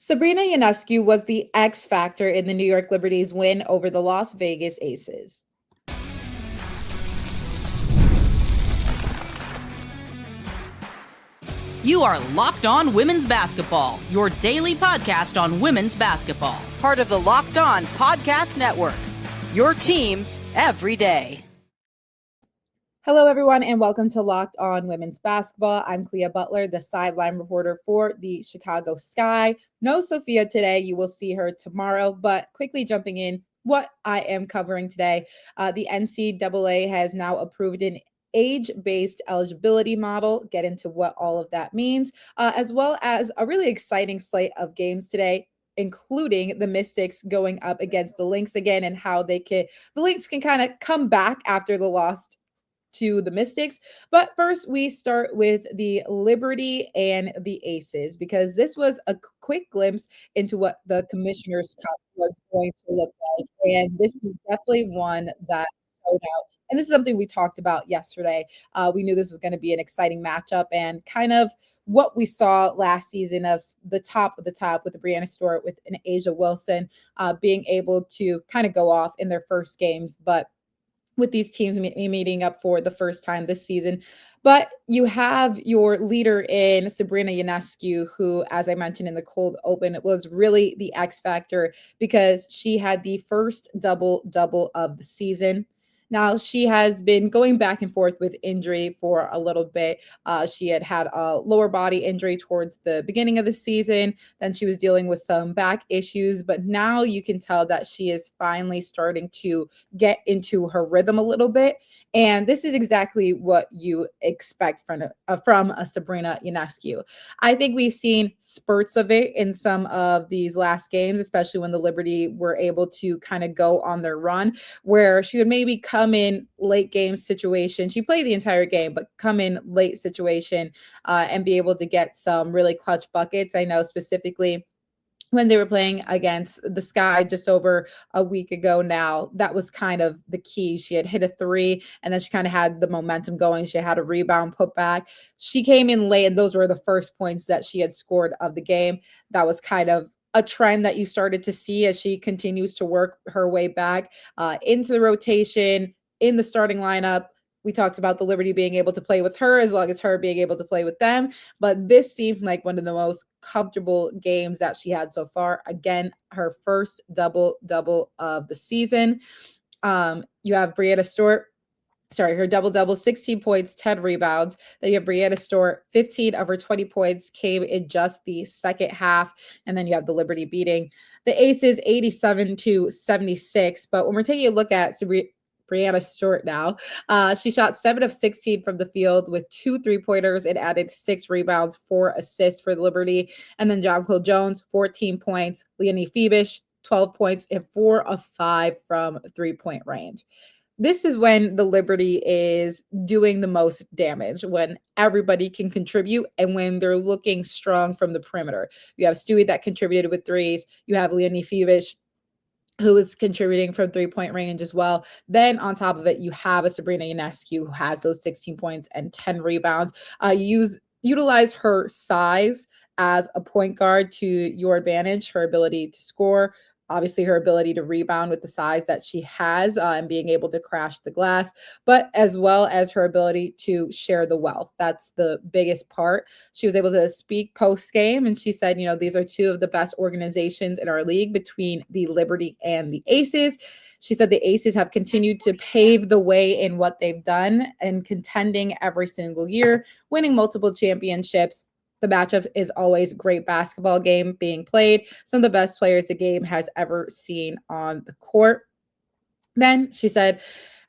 Sabrina Ionescu was the X factor in the New York Liberty's win over the Las Vegas Aces. You are Locked On Women's Basketball, your daily podcast on women's basketball. Part of the Locked On Podcast Network, your team every day. Hello, everyone, and welcome to Locked On Women's Basketball. I'm Clea Butler, the sideline reporter for the Chicago Sky. No Sophia today. You will see her tomorrow, but quickly jumping in, what I am covering today. The NCAA has now approved an age-based eligibility model, get into what all of that means, as well as a really exciting slate of games today, including the Mystics going up against the Lynx again and how the Lynx can kind of come back after the loss to the Mystics. But first, we start with the Liberty and the Aces, because this was a quick glimpse into what the Commissioner's Cup was going to look like. And this is definitely one that showed out. And this is something we talked about yesterday. We knew this was going to be an exciting matchup, and kind of what we saw last season of the top with the Breanna Stewart, with an Asia Wilson being able to kind of go off in their first games. But with these teams meeting up for the first time this season. But you have your leader in Sabrina Ionescu, who, as I mentioned in the cold open, was really the X factor because she had the first double-double of the season. Now, she has been going back and forth with injury for a little bit. She had a lower body injury towards the beginning of the season. Then she was dealing with some back issues. But now you can tell that she is finally starting to get into her rhythm a little bit. And this is exactly what you expect from a Sabrina Ionescu. I think we've seen spurts of it in some of these last games, especially when the Liberty were able to kind of go on their run, where she would maybe come in late game situation. She played the entire game, but come in late situation and be able to get some really clutch buckets. I know specifically when they were playing against the Sky just over a week ago now, that was kind of the key. She had hit a three, and then she kind of had the momentum going. She had a rebound put back. She came in late, and those were the first points that she had scored of the game. That was kind of a trend that you started to see as she continues to work her way back into the rotation, in the starting lineup. We talked about the Liberty being able to play with her as long as her being able to play with them. But this seemed like one of the most comfortable games that she had so far. Again, her first double-double of the season. You have Breanna Stewart. Her double-double, 16 points, 10 rebounds. Then you have Breanna Stewart, 15 of her 20 points came in just the second half. And then you have the Liberty beating the Aces 87-76. But when we're taking a look at Breanna Stewart now, she shot 7 of 16 from the field with 2 3-pointers and added 6 rebounds, 4 assists for the Liberty. And then Jonquil Jones, 14 points. Leonie Phoebish, 12 points and 4 of 5 from 3-point range. This is when the Liberty is doing the most damage, when everybody can contribute and when they're looking strong from the perimeter. You have Stewie that contributed with threes. You have Leonie Phoebish, who is contributing from 3-point range as well. Then on top of it, you have a Sabrina Ionescu who has those 16 points and 10 rebounds. Utilize her size as a point guard to your advantage, her ability to score, obviously her ability to rebound with the size that she has and being able to crash the glass, but as well as her ability to share the wealth. That's the biggest part. She was able to speak post-game, and she said, these are two of the best organizations in our league between the Liberty and the Aces. She said the Aces have continued to pave the way in what they've done and contending every single year, winning multiple championships. The matchup is always great basketball game being played. Some of the best players the game has ever seen on the court. Then she said,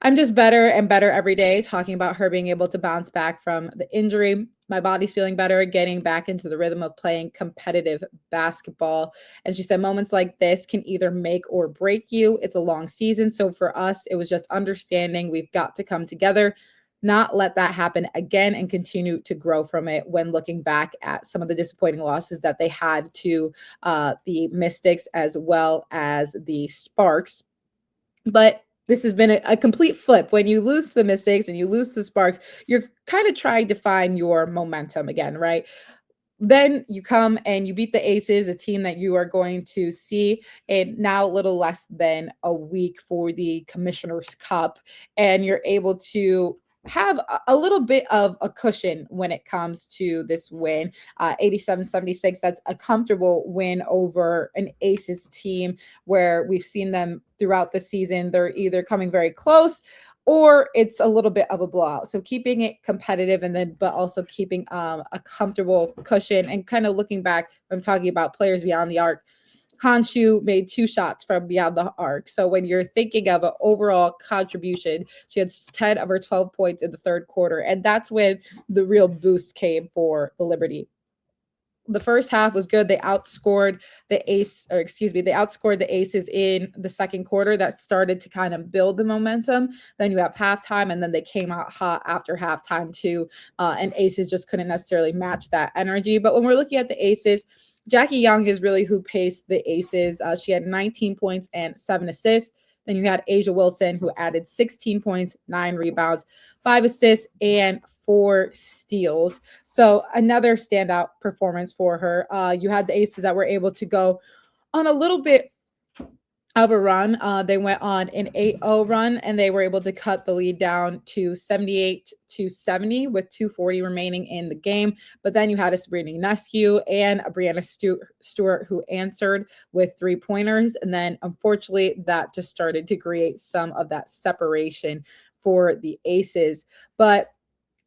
I'm just better and better every day, talking about her being able to bounce back from the injury. My body's feeling better, getting back into the rhythm of playing competitive basketball. And she said, moments like this can either make or break you. It's a long season. So for us, it was just understanding we've got to come together, not let that happen again, and continue to grow from it when looking back at some of the disappointing losses that they had to the Mystics as well as the Sparks. But this has been a complete flip. When you lose the Mystics and you lose the Sparks, you're kind of trying to find your momentum again, right? Then you come and you beat the Aces, a team that you are going to see in now a little less than a week for the Commissioner's Cup. And you're able to have a little bit of a cushion when it comes to this win. 87-76, that's a comfortable win over an Aces team where we've seen them throughout the season. They're either coming very close or it's a little bit of a blowout. So keeping it competitive and then, but also keeping a comfortable cushion and kind of looking back, I'm talking about players beyond the arc. Hanshu made 2 shots from beyond the arc. So when you're thinking of an overall contribution, she had 10 of her 12 points in the third quarter. And that's when the real boost came for the Liberty. The first half was good. They outscored the Aces in the second quarter. That started to kind of build the momentum. Then you have halftime, and then they came out hot after halftime too. And Aces just couldn't necessarily match that energy. But when we're looking at the Aces, Jackie Young is really who paced the Aces. She had 19 points and 7 assists. Then you had A'ja Wilson, who added 16 points, 9 rebounds, 5 assists, and 4 steals. So another standout performance for her. You had the Aces that were able to go on a little bit of a run. They went on an 8-0 run, and they were able to cut the lead down to 78-70 with 2:40 remaining in the game. But then you had a Sabrina Ionescu and a Breanna Stewart who answered with 3-pointers. And then unfortunately, that just started to create some of that separation for the Aces. But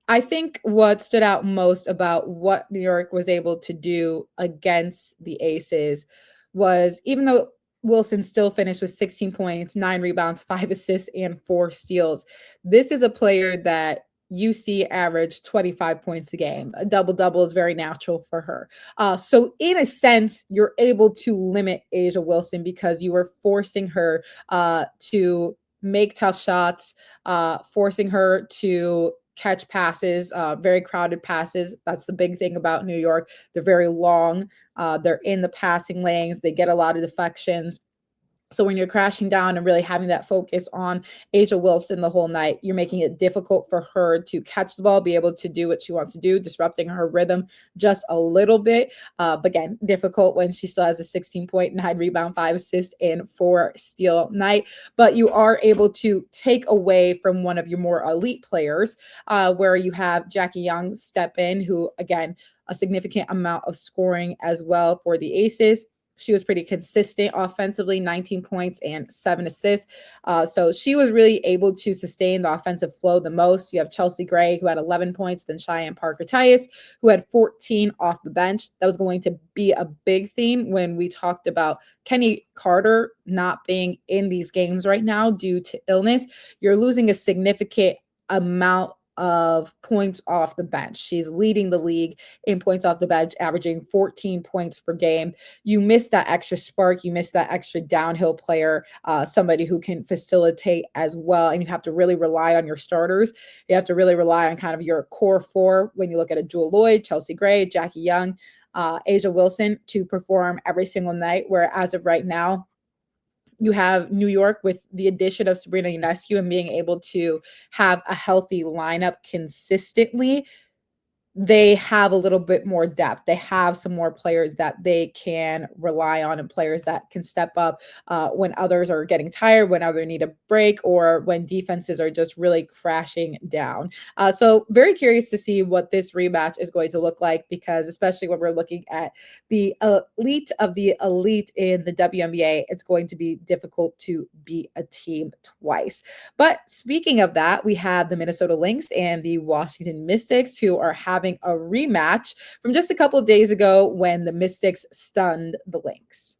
I think what stood out most about what New York was able to do against the Aces was, even though Wilson still finished with 16 points, 9 rebounds, 5 assists, and 4 steals, this is a player that you see average 25 points a game. A double-double is very natural for her. So in a sense, you're able to limit A'ja Wilson because you were forcing her to make tough shots, forcing her to catch passes, very crowded passes. That's the big thing about New York. They're very long. They're in the passing lanes. They get a lot of deflections. So when you're crashing down and really having that focus on A'ja Wilson the whole night, you're making it difficult for her to catch the ball, be able to do what she wants to do, disrupting her rhythm just a little bit. But again, difficult when she still has a 16-point, 9 rebound, 5 assists, and 4 steal night. But you are able to take away from one of your more elite players, where you have Jackie Young step in, who, again, a significant amount of scoring as well for the Aces. She was pretty consistent offensively, 19 points and 7 assists. So she was really able to sustain the offensive flow the most. You have Chelsea Gray, who had 11 points, then Cheyenne Parker-Tyus, who had 14 off the bench. That was going to be a big theme when we talked about Kenny Carter not being in these games right now due to illness. You're losing a significant amount of points off the bench. She's leading the league in points off the bench, averaging 14 points per game. You miss that extra spark. You miss that extra downhill player, somebody who can facilitate as well. And you have to really rely on your starters. You have to really rely on kind of your core 4 when you look at a Jewel Lloyd, Chelsea Gray, Jackie Young, A'ja Wilson to perform every single night, where as of right now, you have New York with the addition of Sabrina Ionescu and being able to have a healthy lineup consistently. They have a little bit more depth. They have some more players that they can rely on and players that can step up when others are getting tired, when others need a break, or when defenses are just really crashing down. So very curious to see what this rematch is going to look like, because especially when we're looking at the elite of the elite in the WNBA, it's going to be difficult to beat a team twice. But speaking of that, we have the Minnesota Lynx and the Washington Mystics, who are having a rematch from just a couple of days ago when the Mystics stunned the Lynx.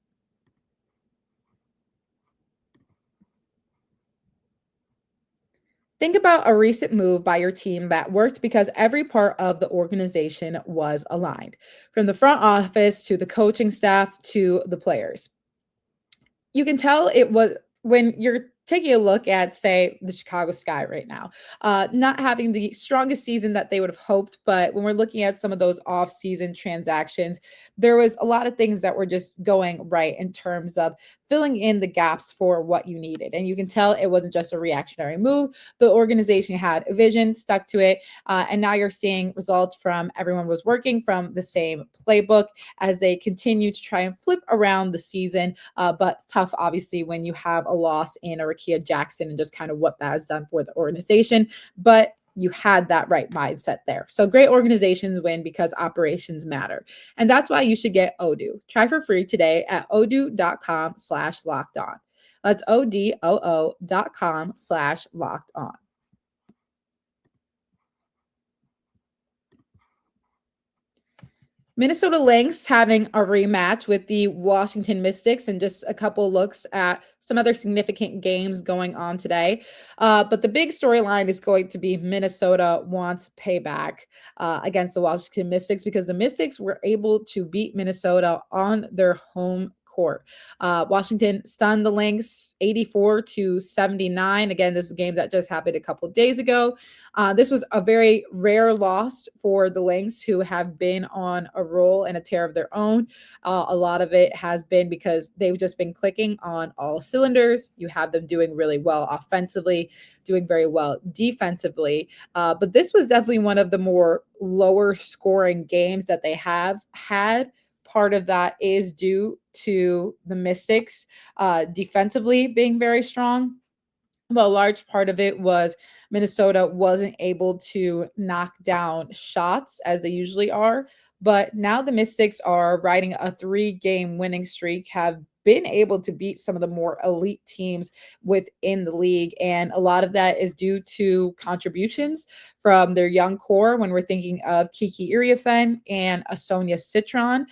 Think about a recent move by your team that worked because every part of the organization was aligned, from the front office to the coaching staff to the players. You can tell it was when you're taking a look at, say, the Chicago Sky right now, not having the strongest season that they would have hoped. But when we're looking at some of those off-season transactions, there was a lot of things that were just going right in terms of filling in the gaps for what you needed. And you can tell it wasn't just a reactionary move. The organization had a vision, stuck to it. And now you're seeing results from everyone was working from the same playbook as they continue to try and flip around the season. But tough, obviously, when you have a loss in a Rakia Jackson and just kind of what that has done for the organization. But you had that right mindset there. So great organizations win because operations matter. And that's why you should get Odoo. Try for free today at odoo.com/lockedon. That's odoo.com/lockedon. Minnesota Lynx having a rematch with the Washington Mystics, and just a couple looks at some other significant games going on today. But the big storyline is going to be Minnesota wants payback against the Washington Mystics, because the Mystics were able to beat Minnesota on their home court. Washington stunned the Lynx 84-79. Again, this is a game that just happened a couple days ago. This was a very rare loss for the Lynx, who have been on a roll and a tear of their own. A lot of it has been because they've just been clicking on all cylinders. You have them doing really well offensively, doing very well defensively. But this was definitely one of the more lower scoring games that they have had. Part of that is due to the Mystics defensively being very strong. But a large part of it was Minnesota wasn't able to knock down shots as they usually are. But now the Mystics are riding a 3-game winning streak, have been able to beat some of the more elite teams within the league. And a lot of that is due to contributions from their young core. When we're thinking of Kiki Iriafen and Asonia Citron,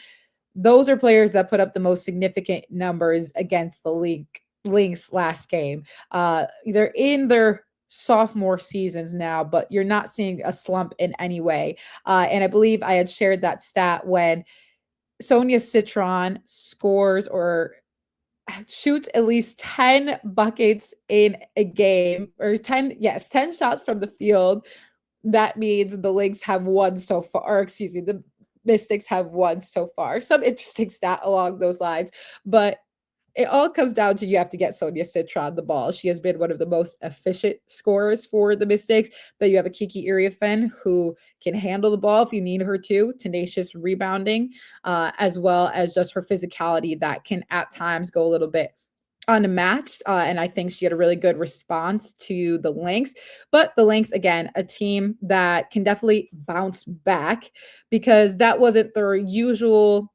those are players that put up the most significant numbers against the Lynx last game. They're in their sophomore seasons now, but you're not seeing a slump in any way. And I believe I had shared that stat when Sonia Citron scores or shoots at least 10 buckets in a game, or 10 shots from the field. That means the Lynx have won so far, or excuse me, the Mystics have won so far. Some interesting stat along those lines. But it all comes down to you have to get Sonia Citron the ball. She has been one of the most efficient scorers for the Mystics. But you have a Kiki Iriafen who can handle the ball if you need her to, tenacious rebounding, as well as just her physicality that can at times go a little bit unmatched. And I think she had a really good response to the Lynx. But the Lynx, again, a team that can definitely bounce back, because that wasn't their usual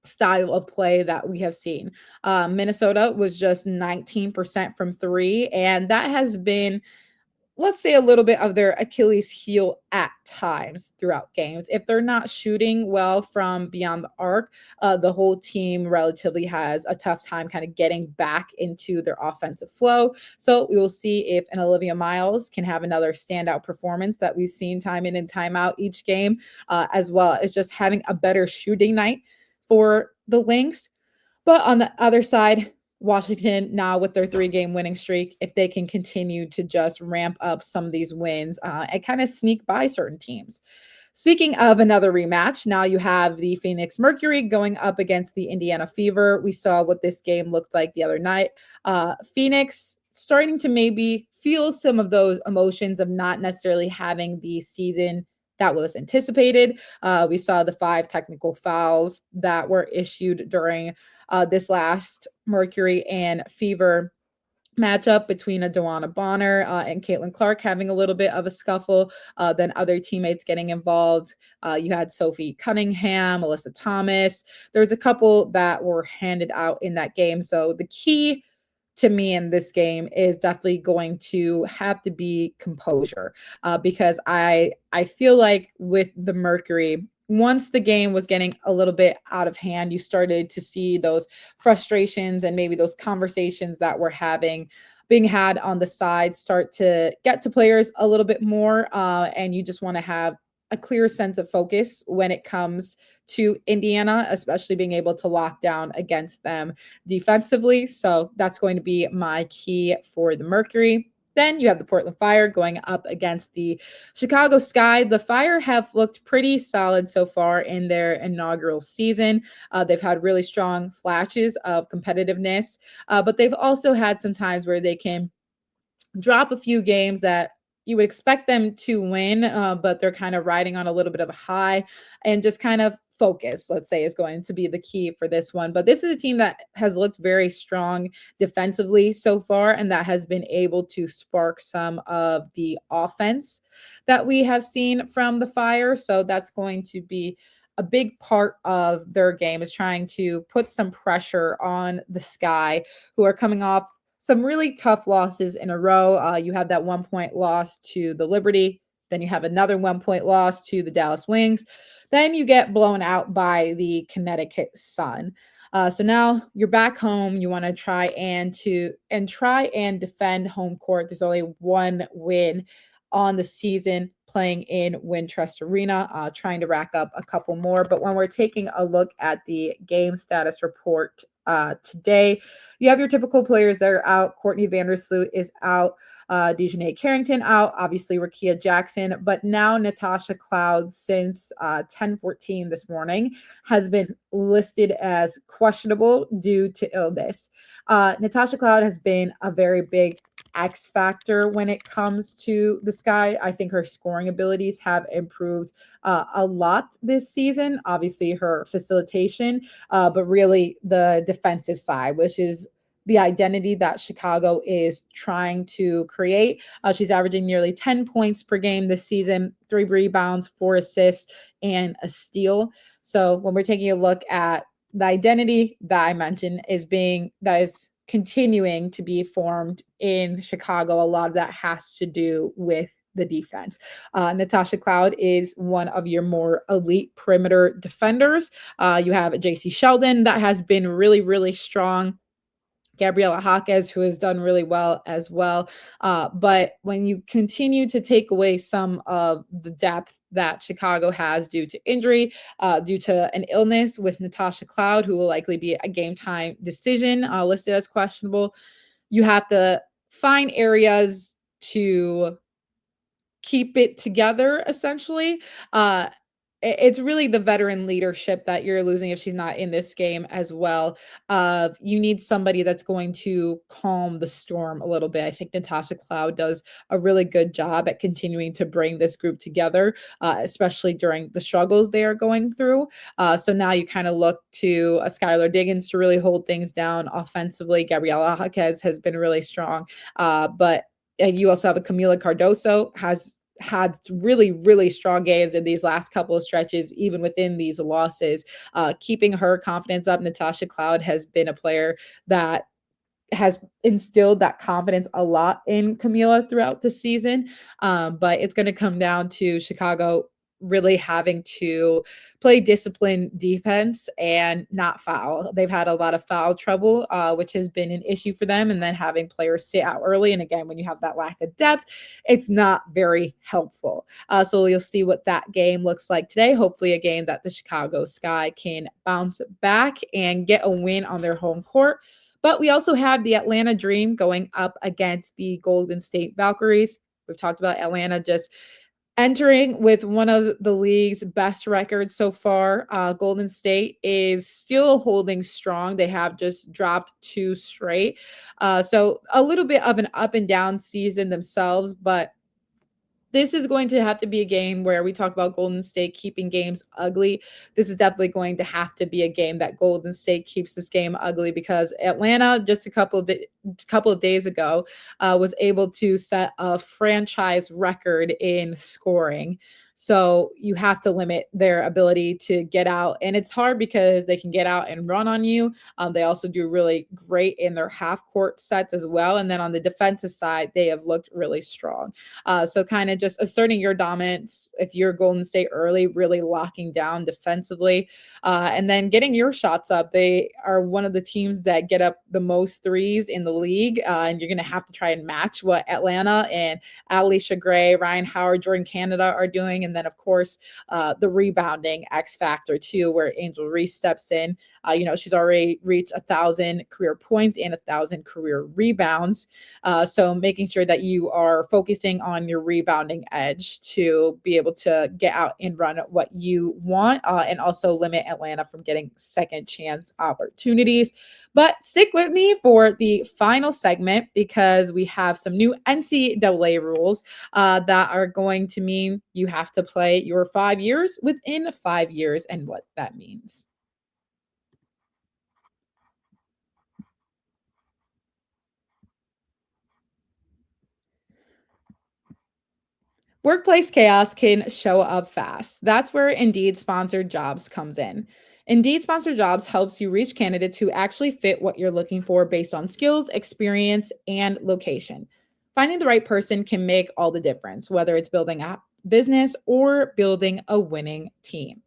style of play that we have seen. Minnesota was just 19% from three, and that has been, let's say, a little bit of their Achilles heel at times throughout games. If they're not shooting well from beyond the arc, the whole team relatively has a tough time kind of getting back into their offensive flow. So we will see if an Olivia Miles can have another standout performance that we've seen time in and time out each game, as well as just having a better shooting night for the Lynx. But on the other side, Washington now with their 3-game winning streak, if they can continue to just ramp up some of these wins and kind of sneak by certain teams. Speaking of another rematch, now you have the Phoenix Mercury going up against the Indiana Fever. We saw what this game looked like the other night. Phoenix starting to maybe feel some of those emotions of not necessarily having the season that was anticipated. We saw the 5 technical fouls that were issued during this last Mercury and Fever matchup between a Dewana Bonner and Caitlin Clark having a little bit of a scuffle, then other teammates getting involved. You had Sophie Cunningham, Alyssa Thomas. There's a couple that were handed out in that game. So the key to me in this game is definitely going to have to be composure, because I feel like with the Mercury, once the game was getting a little bit out of hand, you started to see those frustrations and maybe those conversations that were being had on the side start to get to players a little bit more, and you just want to have a clear sense of focus when it comes to Indiana, especially being able to lock down against them defensively. So that's going to be my key for the Mercury. Then you have the Portland Fire going up against the Chicago Sky. The Fire have looked pretty solid so far in their inaugural season. They've had really strong flashes of competitiveness, but they've also had some times where they can drop a few games that you would expect them to win, but they're kind of riding on a little bit of a high, and just kind of focus, let's say, is going to be the key for this one. But this is a team that has looked very strong defensively so far, and that has been able to spark some of the offense that we have seen from the Fire. So that's going to be a big part of their game, is trying to put some pressure on the Sky, who are coming off some really tough losses in a row. You have that 1-point loss to the Liberty. Then you have another 1-point loss to the Dallas Wings. Then you get blown out by the Connecticut Sun. So now you're back home. You want to try and defend home court. There's only one win on the season playing in Wintrust Arena, trying to rack up a couple more. But when we're taking a look at the game status report today, you have your typical players that are out. Courtney Vandersloot is out. Dejanay Carrington out. Obviously, Rakia Jackson. But now Natasha Cloud, since 10:14 this morning, has been listed as questionable due to illness. Natasha Cloud has been a very big X factor when it comes to the Sky. I think her scoring abilities have improved a lot this season. Obviously, her facilitation, but really the defensive side, which is the identity that Chicago is trying to create. She's averaging nearly 10 points per game this season, 3 rebounds, 4 assists, and a steal. So when we're taking a look at the identity that I mentioned that is continuing to be formed in Chicago, a lot of that has to do with the defense. Natasha Cloud is one of your more elite perimeter defenders. You have JC Sheldon that has been really, really strong. Gabriela Jaquez, who has done really well as well. But when you continue to take away some of the depth that Chicago has due to injury, due to an illness with Natasha Cloud, who will likely be a game time decision listed as questionable, you have to find areas to keep it together, essentially. It's really the veteran leadership that you're losing if she's not in this game as well. You need somebody that's going to calm the storm a little bit. I think Natasha Cloud does a really good job at continuing to bring this group together, especially during the struggles they are going through. So now you kind of look to a Skylar Diggins to really hold things down offensively. Gabriela Jaquez has been really strong, but you also have a Camila Cardoso has had really, really strong games in these last couple of stretches, even within these losses, keeping her confidence up. Natasha Cloud has been a player that has instilled that confidence a lot in Camila throughout the season. But it's going to come down to Chicago really having to play disciplined defense and not foul. They've had a lot of foul trouble, which has been an issue for them. And then having players sit out early. And again, when you have that lack of depth, it's not very helpful. So you'll see what that game looks like today. Hopefully a game that the Chicago Sky can bounce back and get a win on their home court. But we also have the Atlanta Dream going up against the Golden State Valkyries. We've talked about Atlanta just entering with one of the league's best records so far. Golden State is still holding strong. They have just dropped 2 straight. So a little bit of an up and down season themselves, but this is going to have to be a game where we talk about Golden State keeping games ugly. This is definitely going to have to be a game that Golden State keeps this game ugly, because Atlanta just a couple of days ago was able to set a franchise record in scoring. So you have to limit their ability to get out. And it's hard because they can get out and run on you. They also do really great in their half court sets as well. And then on the defensive side, they have looked really strong. So kind of just asserting your dominance if you're Golden State early, really locking down defensively, and then getting your shots up. They are one of the teams that get up the most threes in the league. And you're going to have to try and match what Atlanta and Alicia Gray, Ryan Howard, Jordan Canada are doing. And then, of course, the rebounding X factor too, where Angel Reese steps in. She's already reached 1,000 career points and 1,000 career rebounds. So making sure that you are focusing on your rebounding edge to be able to get out and run what you want, and also limit Atlanta from getting second chance opportunities. But stick with me for the final segment because we have some new NCAA rules that are going to mean you have to play your 5 years within 5 years and what that means. Workplace chaos can show up fast. That's where Indeed sponsored jobs comes in. Indeed sponsored jobs helps you reach candidates who actually fit what you're looking for based on skills, experience, and location. Finding the right person can make all the difference, whether it's building a business or building a winning team.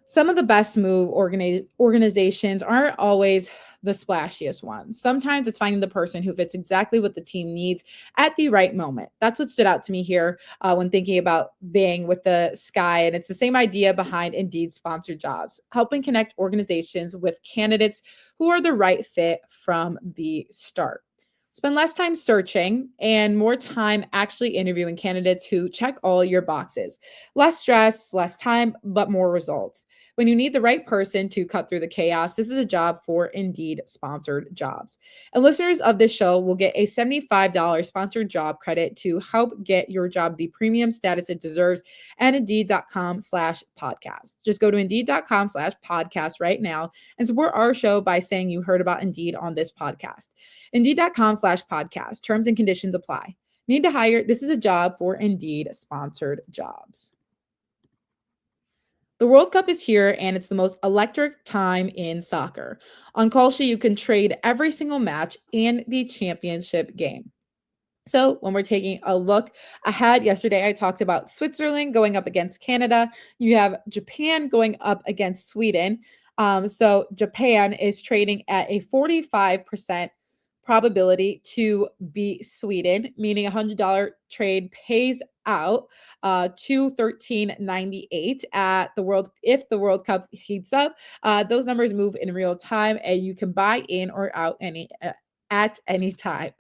Some of the best organizations aren't always the splashiest ones. Sometimes it's finding the person who fits exactly what the team needs at the right moment. That's what stood out to me here when thinking about being with the Sky. And it's the same idea behind Indeed sponsored jobs, helping connect organizations with candidates who are the right fit from the start. Spend less time searching and more time actually interviewing candidates who check all your boxes. Less stress, less time, but more results. When you need the right person to cut through the chaos, this is a job for Indeed sponsored jobs. And listeners of this show will get a $75 sponsored job credit to help get your job the premium status it deserves at Indeed.com/podcast. Just go to Indeed.com/podcast right now and support our show by saying you heard about Indeed on this podcast. Indeed.com/podcast. Terms and conditions apply. Need to hire? This is a job for Indeed sponsored jobs. The World Cup is here and it's the most electric time in soccer. On KALSHI, you can trade every single match and the championship game. So, when we're taking a look ahead, yesterday I talked about Switzerland going up against Canada. You have Japan going up against Sweden. So, Japan is trading at a 45% probability to beat Sweden, meaning a $100 trade pays out to 13.98 at the world. If the World Cup heats up, those numbers move in real time, and you can buy in or out at any time.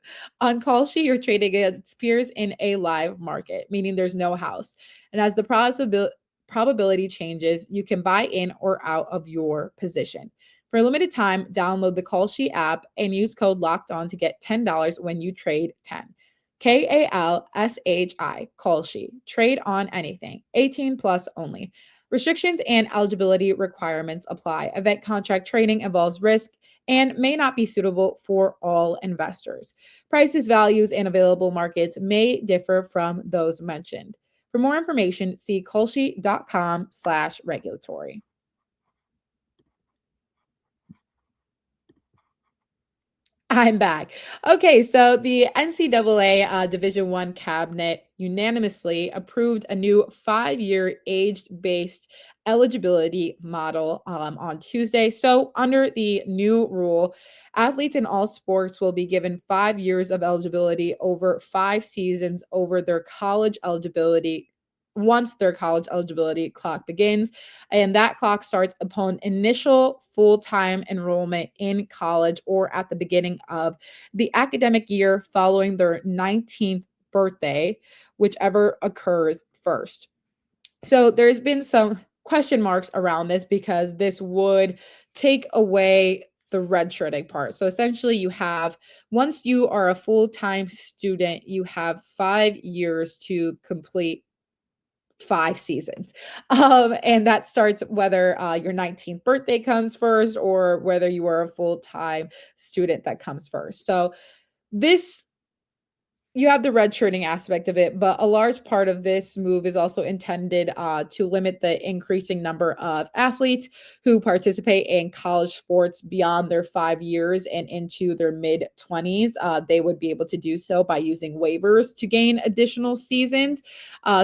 On KALSHI, you're trading against peers in a live market, meaning there's no house. And as the probability changes, you can buy in or out of your position. For a limited time, download the KALSHI app and use code Locked On to get $10 when you trade 10. KALSHI, KALSHI. Trade on anything. 18 plus only. Restrictions and eligibility requirements apply. Event contract trading involves risk and may not be suitable for all investors. Prices, values, and available markets may differ from those mentioned. For more information, see kalshi.com/regulatory. I'm back. Okay, so the NCAA Division One cabinet unanimously approved a new 5-year age-based eligibility model on Tuesday. So, under the new rule, athletes in all sports will be given 5 years of eligibility over 5 seasons over their college eligibility. Once their college eligibility clock begins, and that clock starts upon initial full-time enrollment in college or at the beginning of the academic year following their 19th birthday, whichever occurs first. So there's been some question marks around this because this would take away the redshirting part. So essentially you have, once you are a full-time student, you have 5 years to complete 5 seasons. And that starts whether your 19th birthday comes first or whether you are a full-time student that comes first. So this, you have the redshirting aspect of it, but a large part of this move is also intended to limit the increasing number of athletes who participate in college sports beyond their 5 years and into their mid-20s. They would be able to do so by using waivers to gain additional seasons.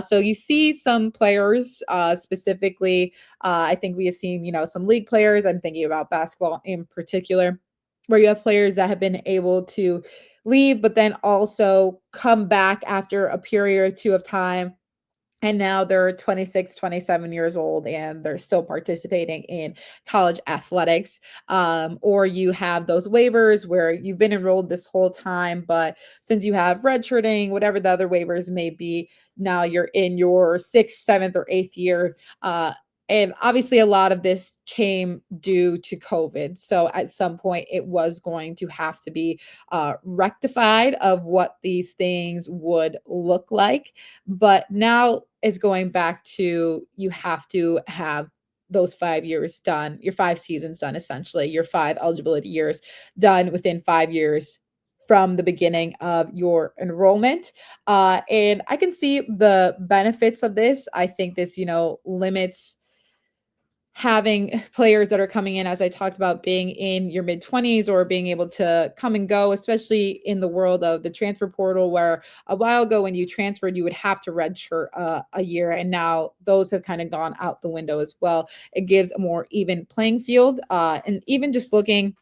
So you see some players, specifically, I think we have seen, some league players. I'm thinking about basketball in particular, where you have players that have been able to leave, but then also come back after a period or two of time and now they're 26, 27 years old and they're still participating in college athletics. Or you have those waivers where you've been enrolled this whole time, but since you have redshirting, whatever the other waivers may be, now you're in your sixth, seventh, or eighth year. And obviously, a lot of this came due to COVID. So at some point, it was going to have to be rectified of what these things would look like. But now it's going back to you have to have those 5 years done, your 5 seasons done, essentially, your 5 eligibility years done within 5 years from the beginning of your enrollment. And I can see the benefits of this. I think this, limits having players that are coming in, as I talked about, being in your mid 20s or being able to come and go, especially in the world of the transfer portal, where a while ago when you transferred, you would have to redshirt a year. And now those have kind of gone out the window as well. It gives a more even playing field. And even just looking,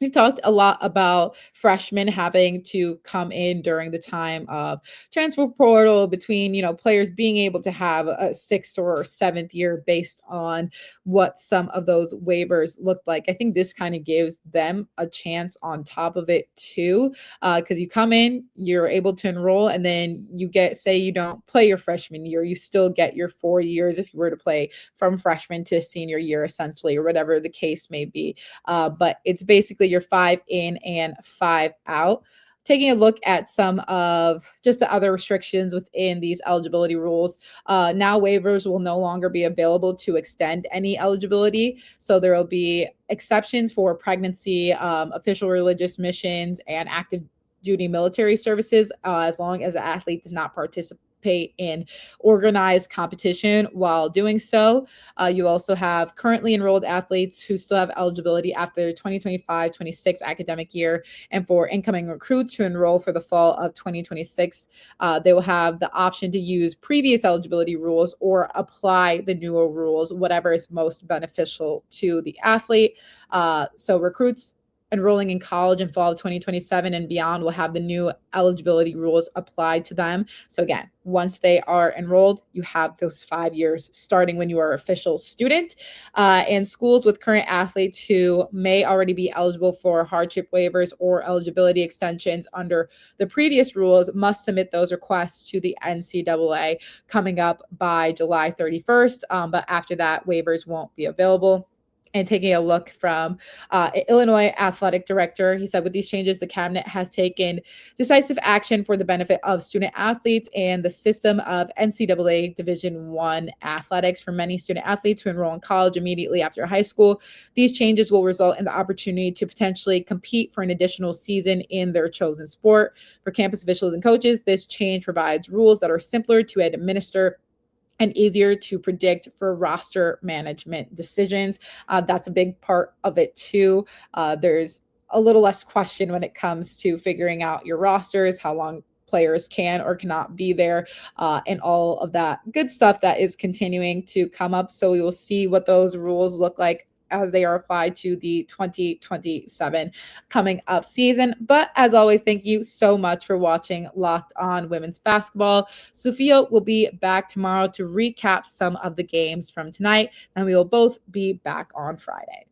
we've talked a lot about freshmen having to come in during the time of transfer portal between, players being able to have a sixth or seventh year based on what some of those waivers looked like. I think this kind of gives them a chance on top of it too, because you come in, you're able to enroll, and then you get, say you don't play your freshman year, you still get your 4 years if you were to play from freshman to senior year, essentially, or whatever the case may be. But it's basically your 5 in and 5 out. Taking a look at some of just the other restrictions within these eligibility rules, now waivers will no longer be available to extend any eligibility. So there will be exceptions for pregnancy, official religious missions, and active duty military services, as long as the athlete does not participate in organized competition while doing so. You also have currently enrolled athletes who still have eligibility after the 2025-26 academic year, and for incoming recruits who enroll for the fall of 2026, they will have the option to use previous eligibility rules or apply the newer rules, whatever is most beneficial to the athlete. So recruits enrolling in college in fall of 2027 and beyond will have the new eligibility rules applied to them. So again, once they are enrolled, you have those 5 years starting when you are an official student. And schools with current athletes who may already be eligible for hardship waivers or eligibility extensions under the previous rules must submit those requests to the NCAA coming up by July 31st. But after that, waivers won't be available. And taking a look from Illinois athletic director, he said, with these changes, the cabinet has taken decisive action for the benefit of student athletes and the system of NCAA Division I athletics. For many student athletes who enroll in college immediately after high school, these changes will result in the opportunity to potentially compete for an additional season in their chosen sport. For campus officials and coaches, this change provides rules that are simpler to administer and easier to predict for roster management decisions. That's a big part of it too. There's a little less question when it comes to figuring out your rosters, how long players can or cannot be there, and all of that good stuff that is continuing to come up. So we will see what those rules look like as they are applied to the 2027 coming up season. But as always, thank you so much for watching Locked On Women's Basketball. Sophia will be back tomorrow to recap some of the games from tonight, and we will both be back on Friday.